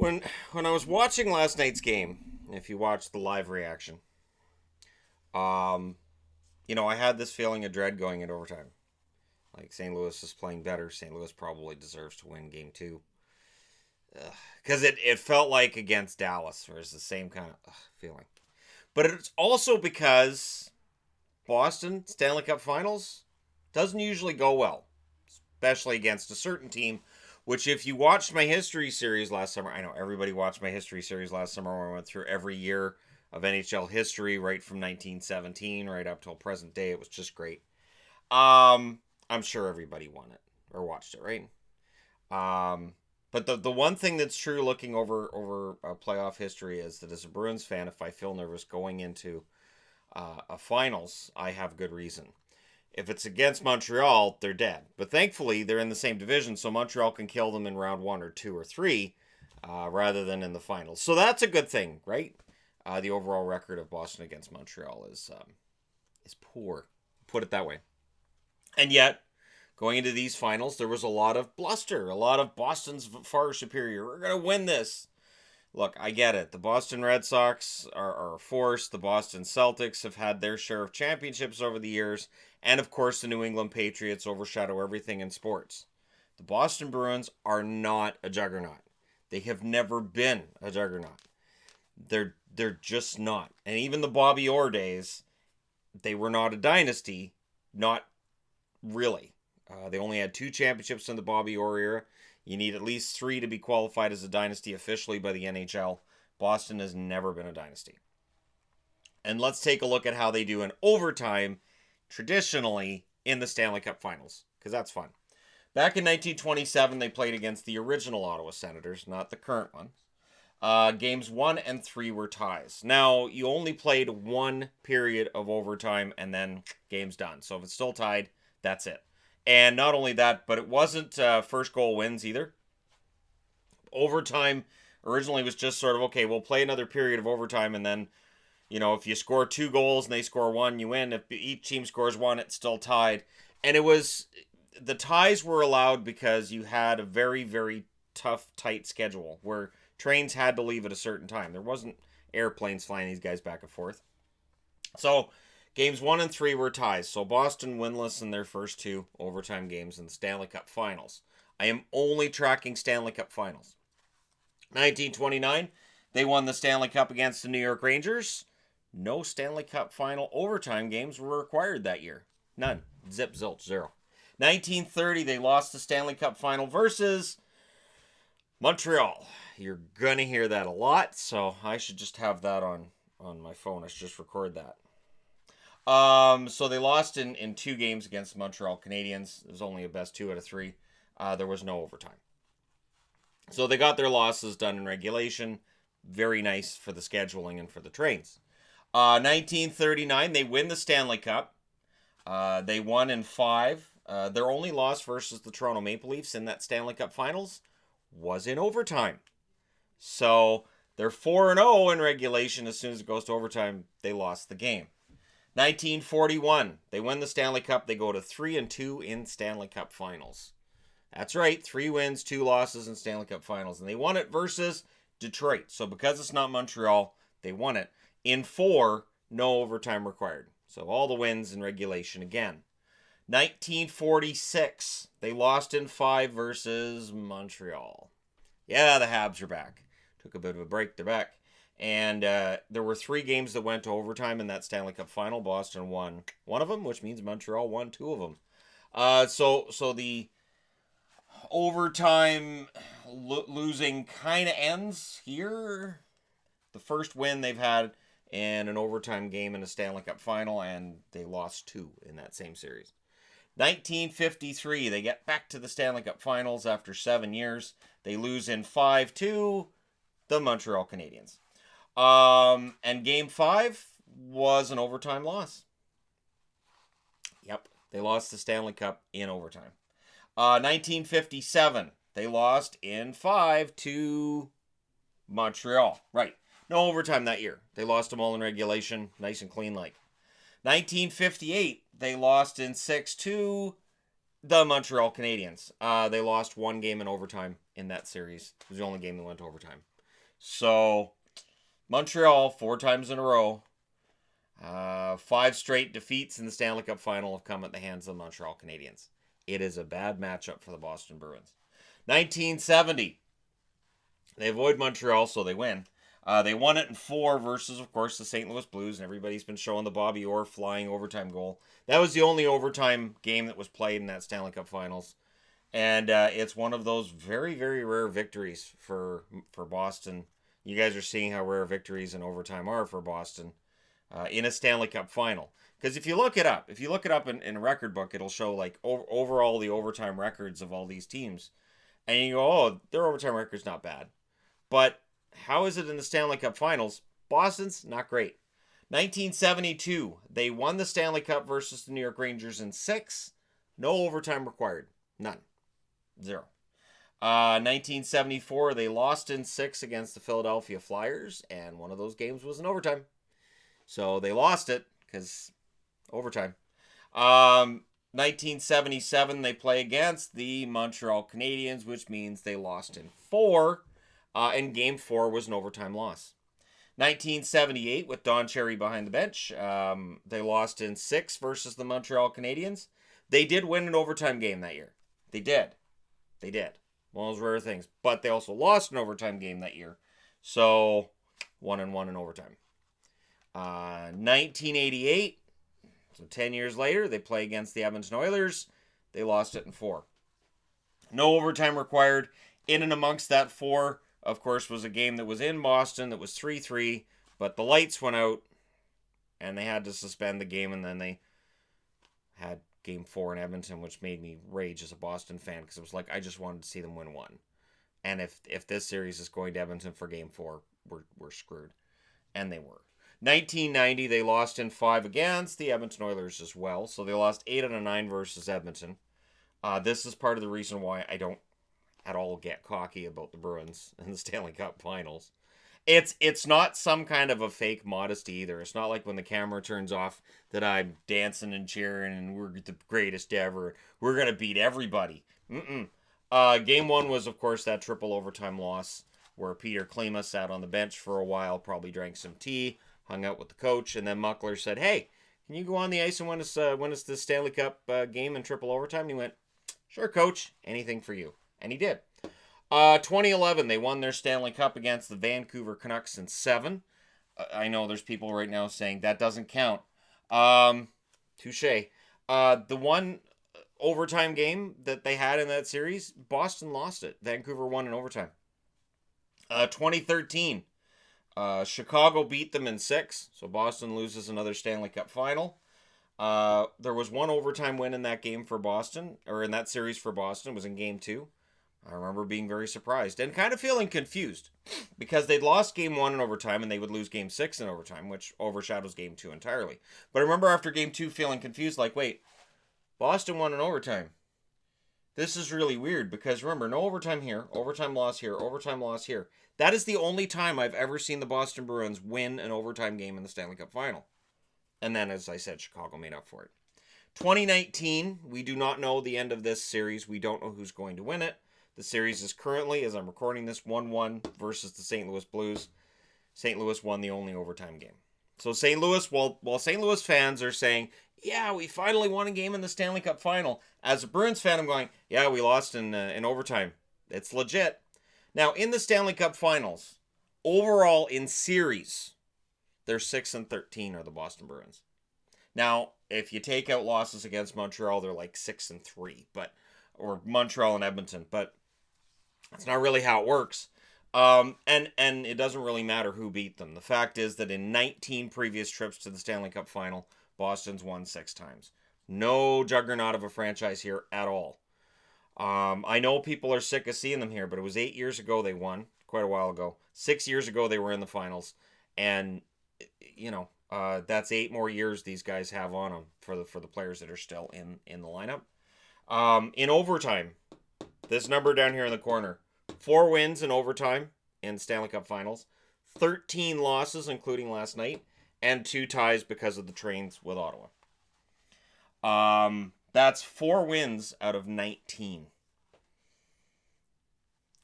When I was watching last night's game, if you watched the live reaction, um, I had this feeling of dread going into overtime. Like St. Louis is playing better. St. Louis probably deserves to win game two. Because it felt like against Dallas, where it's the same kind of feeling. But it's also because Boston, Stanley Cup Finals, doesn't usually go well, especially against a certain team. Which, if you watched my history series last summer, I know everybody watched my history series last summer where I went through every year of NHL history right from 1917 right up till present day. It was just great. I'm sure everybody won it or watched it, right? But the one thing that's true looking over playoff history is that as a Bruins fan, if I feel nervous going into a finals, I have good reason. If it's against Montreal, they're dead. But thankfully, they're in the same division, so Montreal can kill them in round 1 or 2 or 3 rather than in the finals. So that's a good thing, right? The overall record of Boston against Montreal is poor, put it that way. And yet, going into these finals, there was a lot of bluster, a lot of Boston's far superior. We're going to win this. Look, I get it. The Boston Red Sox are a force. The Boston Celtics have had their share of championships over the years. And, of course, the New England Patriots overshadow everything in sports. The Boston Bruins are not a juggernaut. They have never been a juggernaut. They're just not. And even the Bobby Orr days, they were not a dynasty. Not really. They only had 2 championships in the Bobby Orr era. You need at least 3 to be qualified as a dynasty officially by the NHL. Boston has never been a dynasty. And let's take a look at how they do in overtime, traditionally, in the Stanley Cup Finals, because that's fun. Back in 1927, they played against the original Ottawa Senators, not the current one. Games 1 and 3 were ties. Now, you only played 1 period of overtime, and then game's done. So if it's still tied, that's it. And not only that, but it wasn't first goal wins either. Overtime originally was just sort of, okay, we'll play another period of overtime, and then, if you score 2 goals and they score 1, you win. If each team scores 1, it's still tied. And the ties were allowed because you had a very, very tough, tight schedule where trains had to leave at a certain time. There wasn't airplanes flying these guys back and forth. So games 1 and 3 were ties, so Boston winless in their first 2 overtime games in the Stanley Cup Finals. I am only tracking Stanley Cup Finals. 1929, they won the Stanley Cup against the New York Rangers. No Stanley Cup Final overtime games were required that year. None. Zip, zilch, 0. 1930, they lost the Stanley Cup Final versus Montreal. You're going to hear that a lot, so I should just have that on my phone. I should just record that. So they lost in 2 games against the Montreal Canadiens. It was only a best 2 out of 3. There was no overtime. So they got their losses done in regulation. Very nice for the scheduling and for the trains. 1939, they win the Stanley Cup. They won in 5. Their only loss versus the Toronto Maple Leafs in that Stanley Cup Finals was in overtime. So they're 4-0 in regulation. As soon as it goes to overtime, they lost the game. 1941, they win the Stanley Cup. They go to 3-2 in Stanley Cup Finals. That's right, 3 wins, 2 losses in Stanley Cup Finals. And they won it versus Detroit. So because it's not Montreal, they won it. In 4, no overtime required. So all the wins in regulation again. 1946, they lost in 5 versus Montreal. Yeah, the Habs are back. Took a bit of a break, they're back. And there were 3 games that went to overtime in that Stanley Cup Final. Boston won 1 of them, which means Montreal won 2 of them. So the overtime losing kind of ends here. The first win they've had in an overtime game in a Stanley Cup Final, and they lost 2 in that same series. 1953, they get back to the Stanley Cup Finals after 7 years. They lose in 5 to the Montreal Canadiens. And game 5 was an overtime loss. Yep, they lost the Stanley Cup in overtime. 1957, they lost in 5 to Montreal. Right, no overtime that year. They lost them all in regulation, nice and clean like. 1958, they lost in 6 to the Montreal Canadiens. They lost 1 game in overtime in that series. It was the only game that went to overtime. So, Montreal, 4 times in a row, 5 straight defeats in the Stanley Cup final have come at the hands of the Montreal Canadiens. It is a bad matchup for the Boston Bruins. 1970, they avoid Montreal, so they win. They won it in 4 versus, of course, the St. Louis Blues, and everybody's been showing the Bobby Orr flying overtime goal. That was the only overtime game that was played in that Stanley Cup Finals, and it's one of those very, very rare victories for Boston. You guys are seeing how rare victories in overtime are for Boston in a Stanley Cup Final. Because if you look it up, in a record book, it'll show like overall the overtime records of all these teams, and you go, oh, their overtime record's not bad, but how is it in the Stanley Cup Finals? Boston's not great. 1972, they won the Stanley Cup versus the New York Rangers in 6. No overtime required. None. 0. 1974, they lost in 6 against the Philadelphia Flyers, and one of those games was in overtime. So they lost it because overtime. 1977, they play against the Montreal Canadiens, which means they lost in 4. And Game 4 was an overtime loss. 1978, with Don Cherry behind the bench, they lost in 6 versus the Montreal Canadiens. They did win an overtime game that year. They did. One of those rare things. But they also lost an overtime game that year. So, 1-1 in overtime. 1988, so 10 years later, they play against the Edmonton Oilers. They lost it in 4. No overtime required. In and amongst that 4, of course, was a game that was in Boston that was 3-3, but the lights went out, and they had to suspend the game, and then they had Game 4 in Edmonton, which made me rage as a Boston fan, because it was like, I just wanted to see them win 1. And if this series is going to Edmonton for Game 4, we're screwed. And they were. 1990, they lost in 5 against the Edmonton Oilers as well, so they lost 8 out of 9 versus Edmonton. This is part of the reason why I don't at all get cocky about the Bruins in the Stanley Cup Finals. It's not some kind of a fake modesty either. It's not like when the camera turns off that I'm dancing and cheering and we're the greatest ever. We're going to beat everybody. Game 1 was, of course, that triple overtime loss where Peter Klima sat on the bench for a while, probably drank some tea, hung out with the coach, and then Muckler said, hey, can you go on the ice and win us the Stanley Cup game in triple overtime? And he went, sure, coach, anything for you. And he did. 2011, they won their Stanley Cup against the Vancouver Canucks in 7. I know there's people right now saying that doesn't count. Touche. The one overtime game that they had in that series, Boston lost it. Vancouver won in overtime. 2013, Chicago beat them in 6, so Boston loses another Stanley Cup final. There was one overtime win in that game for Boston, or in that series for Boston. It was in Game 2. I remember being very surprised and kind of feeling confused because they'd lost Game 1 in overtime and they would lose Game 6 in overtime, which overshadows Game 2 entirely. But I remember after Game 2 feeling confused, like, wait, Boston won in overtime. This is really weird because remember, no overtime here, overtime loss here, overtime loss here. That is the only time I've ever seen the Boston Bruins win an overtime game in the Stanley Cup Final. And then, as I said, Chicago made up for it. 2019, we do not know the end of this series. We don't know who's going to win it. The series is currently, as I'm recording this, 1-1 versus the St. Louis Blues. St. Louis won the only overtime game. So St. Louis, while St. Louis fans are saying, yeah, we finally won a game in the Stanley Cup Final, as a Bruins fan, I'm going, yeah, we lost in overtime. It's legit. Now, in the Stanley Cup Finals, overall in series, they're 6-13 are the Boston Bruins. Now, if you take out losses against Montreal, they're like 6-3, or Montreal and Edmonton, but that's not really how it works. And it doesn't really matter who beat them. The fact is that in 19 previous trips to the Stanley Cup Final, Boston's won 6 times. No juggernaut of a franchise here at all. I know people are sick of seeing them here, but it was 8 years ago they won, quite a while ago. 6 years ago they were in the finals, and that's 8 more years these guys have on them for the players that are still in the lineup. In overtime, this number down here in the corner, 4 wins in overtime in Stanley Cup Finals, 13 losses, including last night, and 2 ties because of the trains with Ottawa. That's 4 wins out of 19.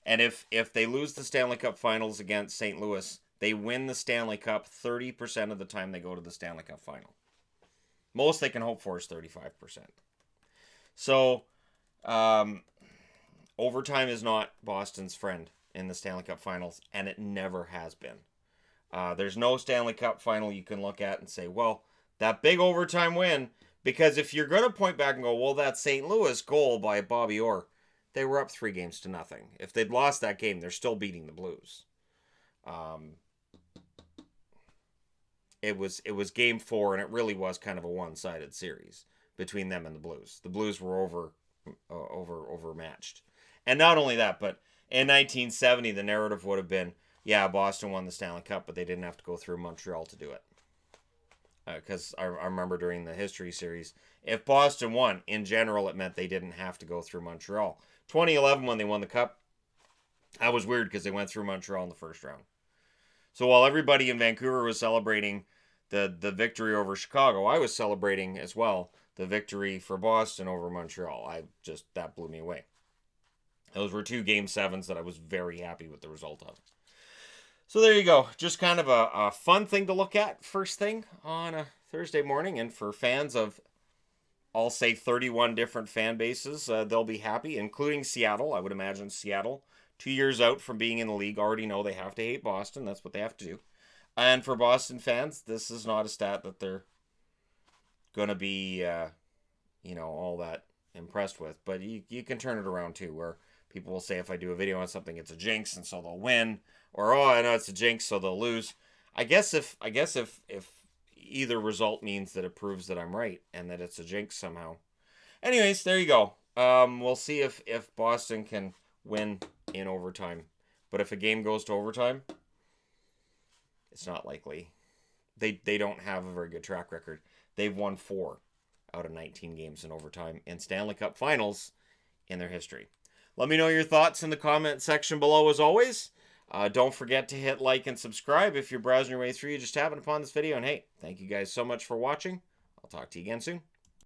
And if they lose the Stanley Cup Finals against St. Louis, they win the Stanley Cup 30% of the time they go to the Stanley Cup Final. Most they can hope for is 35%. So, overtime is not Boston's friend in the Stanley Cup Finals, and it never has been. There's no Stanley Cup Final you can look at and say, well, that big overtime win, because if you're going to point back and go, well, that St. Louis goal by Bobby Orr, they were up 3-0. If they'd lost that game, they're still beating the Blues. It was game 4, and it really was kind of a one-sided series between them and the Blues. The Blues were overmatched. And not only that, but in 1970, the narrative would have been, yeah, Boston won the Stanley Cup, but they didn't have to go through Montreal to do it. Because I remember during the history series, if Boston won, in general, it meant they didn't have to go through Montreal. 2011, when they won the Cup, that was weird because they went through Montreal in the first round. So while everybody in Vancouver was celebrating the victory over Chicago, I was celebrating as well the victory for Boston over Montreal. That blew me away. Those were 2 Game 7s that I was very happy with the result of. So there you go. Just kind of a fun thing to look at first thing on a Thursday morning. And for fans of, I'll say, 31 different fan bases, they'll be happy, including Seattle. I would imagine Seattle, 2 years out from being in the league, already know they have to hate Boston. That's what they have to do. And for Boston fans, this is not a stat that they're going to be, all that impressed with. But you can turn it around too, where people will say if I do a video on something, it's a jinx, and so they'll win. Or, oh, I know it's a jinx, so they'll lose. I guess if either result means that it proves that I'm right and that it's a jinx somehow. Anyways, there you go. We'll see if Boston can win in overtime. But if a game goes to overtime, it's not likely. They don't have a very good track record. They've won 4 out of 19 games in overtime in Stanley Cup Finals in their history. Let me know your thoughts in the comment section below as always. Don't forget to hit like and subscribe if you're browsing your way through. You just happened upon this video. And hey, thank you guys so much for watching. I'll talk to you again soon.